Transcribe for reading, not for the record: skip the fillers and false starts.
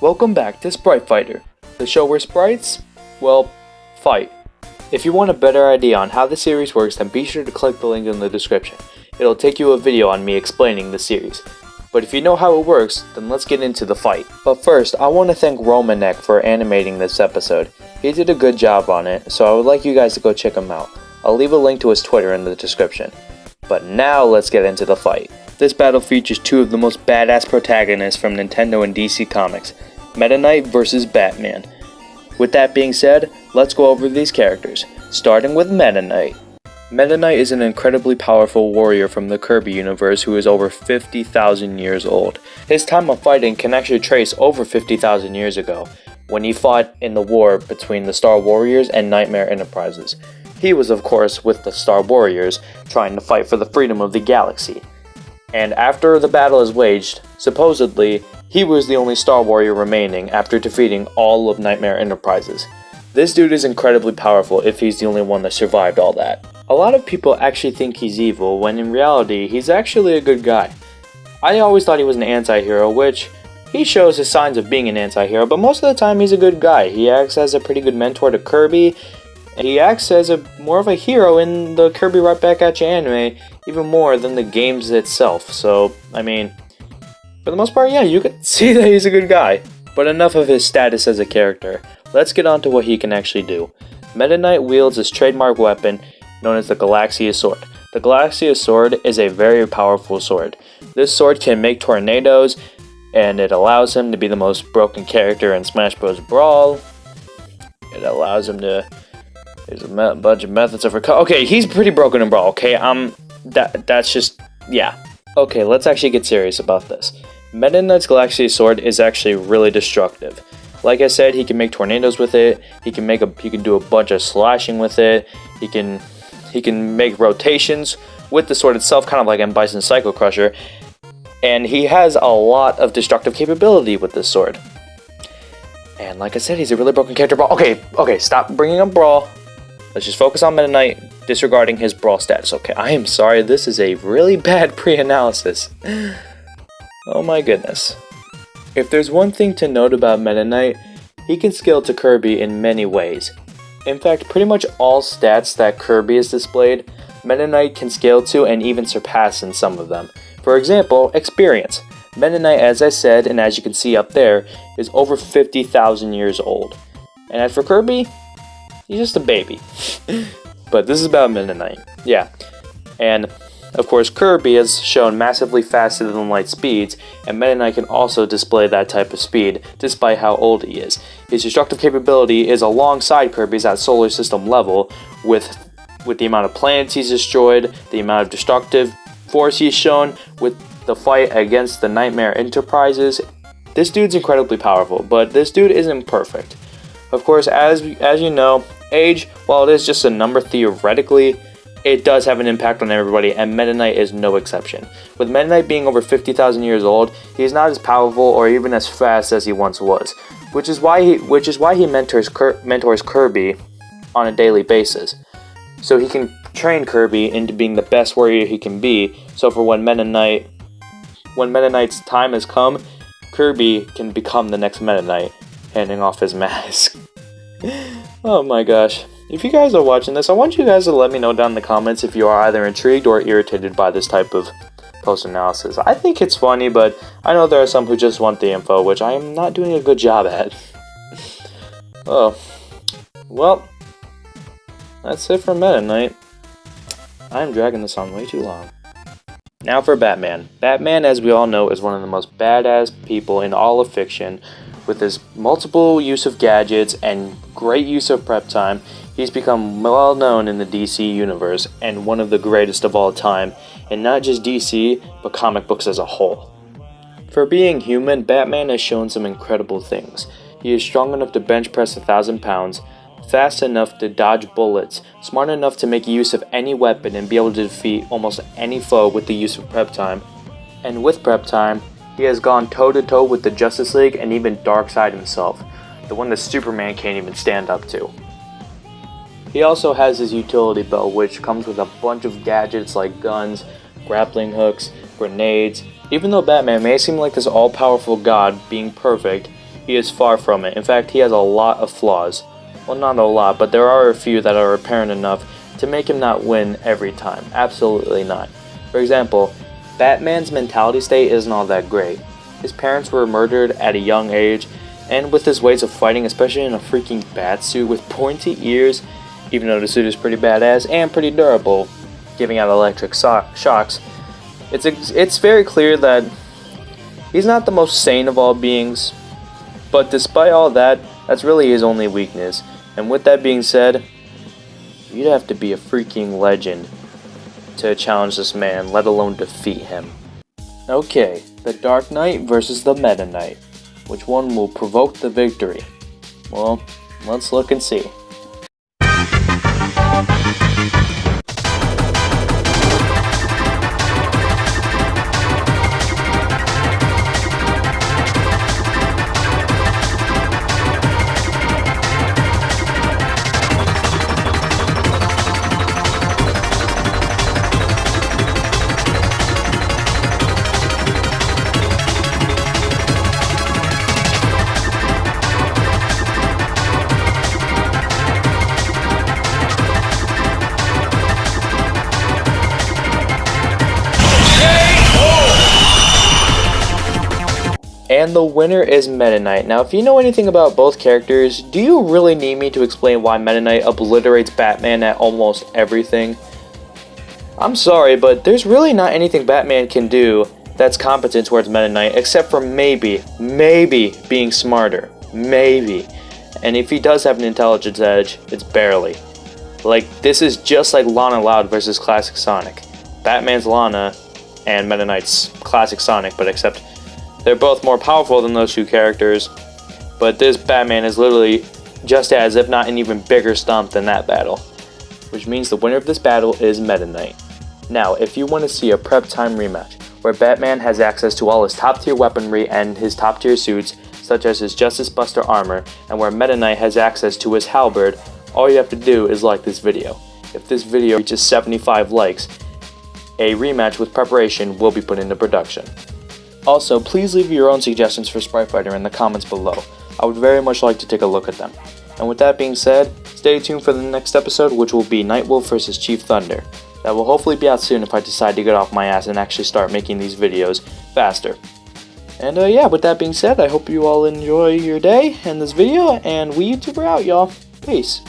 Welcome back to Sprite Fighter, the show where sprites, well, fight. If you want a better idea on how the series works, then be sure to click the link in the description. It'll take you a video on me explaining the series. But if you know how it works, then let's get into the fight. But first, I want to thank Romanek for animating this episode. He did a good job on it, so I would like you guys to go check him out. I'll leave a link to his Twitter in the description. But now let's get into the fight. This battle features two of the most badass protagonists from Nintendo and DC Comics, Meta Knight vs. Batman. With that being said, let's go over these characters, starting with Meta Knight. Meta Knight is an incredibly powerful warrior from the Kirby universe who is over 50,000 years old. His time of fighting can actually trace over 50,000 years ago, when he fought in the war between the Star Warriors and Nightmare Enterprises. He was of course with the Star Warriors, trying to fight for the freedom of the galaxy. And after the battle is waged, supposedly, he was the only Star Warrior remaining after defeating all of Nightmare Enterprises. This dude is incredibly powerful if he's the only one that survived all that. A lot of people actually think he's evil, when in reality, he's actually a good guy. I always thought he was an anti-hero, which he shows his signs of being an anti-hero, but most of the time he's a good guy. He acts as a pretty good mentor to Kirby, and he acts as more of a hero in the Kirby Right Back at You anime, even more than the games itself. So, I mean, for the most part, yeah, you can see that he's a good guy. But enough of his status as a character. Let's get on to what he can actually do. Meta Knight wields his trademark weapon, known as the Galaxia Sword. The Galaxia Sword is a very powerful sword. This sword can make tornadoes, and it allows him to be the most broken character in Smash Bros. Brawl. It allows him to... There's a bunch of methods of recovery. Okay, he's pretty broken in Brawl, okay? That's just... yeah. Okay, let's actually get serious about this. Meta Knight's Galaxia Sword is actually really destructive. Like I said, he can make tornadoes with it. He can do a bunch of slashing with it. He can make rotations with the sword itself, kind of like M. Bison's Psycho Crusher. And he has a lot of destructive capability with this sword. And like I said, he's a really broken character. Okay, stop bringing up Brawl. Let's just focus on Meta Knight, disregarding his Brawl status. Okay, I am sorry, this is a really bad pre-analysis. Oh my goodness. If there's one thing to note about Meta Knight, he can scale to Kirby in many ways. In fact, pretty much all stats that Kirby has displayed, Meta Knight can scale to and even surpass in some of them. For example, experience. Meta Knight, as I said, and as you can see up there, is over 50,000 years old. And as for Kirby, he's just a baby. But this is about Meta Knight. Yeah. And of course, Kirby has shown massively faster than light speeds, and Meta Knight can also display that type of speed, despite how old he is. His destructive capability is alongside Kirby's at solar system level, with the amount of planets he's destroyed, the amount of destructive force he's shown, with the fight against the Nightmare Enterprises. This dude's incredibly powerful, but this dude isn't perfect. Of course, as you know, age, while it is just a number theoretically, it does have an impact on everybody, and Meta Knight is no exception. With Meta Knight being over 50,000 years old, he's not as powerful or even as fast as he once was, which is why he mentors Kirby on a daily basis, so he can train Kirby into being the best warrior he can be. So for when Meta Knight's time has come, Kirby can become the next Meta Knight, handing off his mask. Oh my gosh. If you guys are watching this, I want you guys to let me know down in the comments if you are either intrigued or irritated by this type of post-analysis. I think it's funny, but I know there are some who just want the info, which I am not doing a good job at. Oh. Well, that's it for Meta Knight. I'm dragging this on way too long. Now for Batman. Batman, as we all know, is one of the most badass people in all of fiction. With his multiple use of gadgets and great use of prep time, he's become well known in the DC universe and one of the greatest of all time, and not just DC, but comic books as a whole. For being human, Batman has shown some incredible things. He is strong enough to bench press 1,000 pounds, fast enough to dodge bullets, smart enough to make use of any weapon and be able to defeat almost any foe with the use of prep time. And with prep time, he has gone toe-to-toe with the Justice League and even Darkseid himself, the one that Superman can't even stand up to. He also has his utility belt, which comes with a bunch of gadgets like guns, grappling hooks, grenades. Even though Batman may seem like this all-powerful god being perfect, He is far from it. In fact, he has a lot of flaws. Well, not a lot, but there are a few that are apparent enough to make him not win every time. Absolutely not. For example, Batman's mentality state isn't all that great. His parents were murdered at a young age, and with his ways of fighting, especially in a freaking bat suit with pointy ears, even though the suit is pretty badass and pretty durable, giving out electric shocks, it's very clear that he's not the most sane of all beings. But despite all that, that's really his only weakness. And with that being said, you'd have to be a freaking legend to challenge this man, let alone defeat him. Okay, the Dark Knight versus the Meta Knight. Which one will provoke the victory? Well, let's look and see. And the winner is Meta Knight. Now, if you know anything about both characters, do you really need me to explain why Meta Knight obliterates Batman at almost everything? I'm sorry, but there's really not anything Batman can do that's competent towards Meta Knight, except for maybe being smarter. Maybe. And if he does have an intelligence edge, it's barely. Like, this is just like Lana Loud versus Classic Sonic. Batman's Lana and Meta Knight's Classic Sonic, but except they're both more powerful than those two characters, but this Batman is literally just as, if not an even bigger stomp than that battle. Which means the winner of this battle is Meta Knight. Now, if you want to see a prep time rematch, where Batman has access to all his top tier weaponry and his top tier suits, such as his Justice Buster armor, and where Meta Knight has access to his halberd, all you have to do is like this video. If this video reaches 75 likes, a rematch with preparation will be put into production. Also, please leave your own suggestions for Sprite Fighter in the comments below. I would very much like to take a look at them. And with that being said, stay tuned for the next episode, which will be Nightwolf vs Chief Thunder. That will hopefully be out soon if I decide to get off my ass and actually start making these videos faster. And yeah, with that being said, I hope you all enjoy your day and this video, and we YouTuber out, y'all. Peace.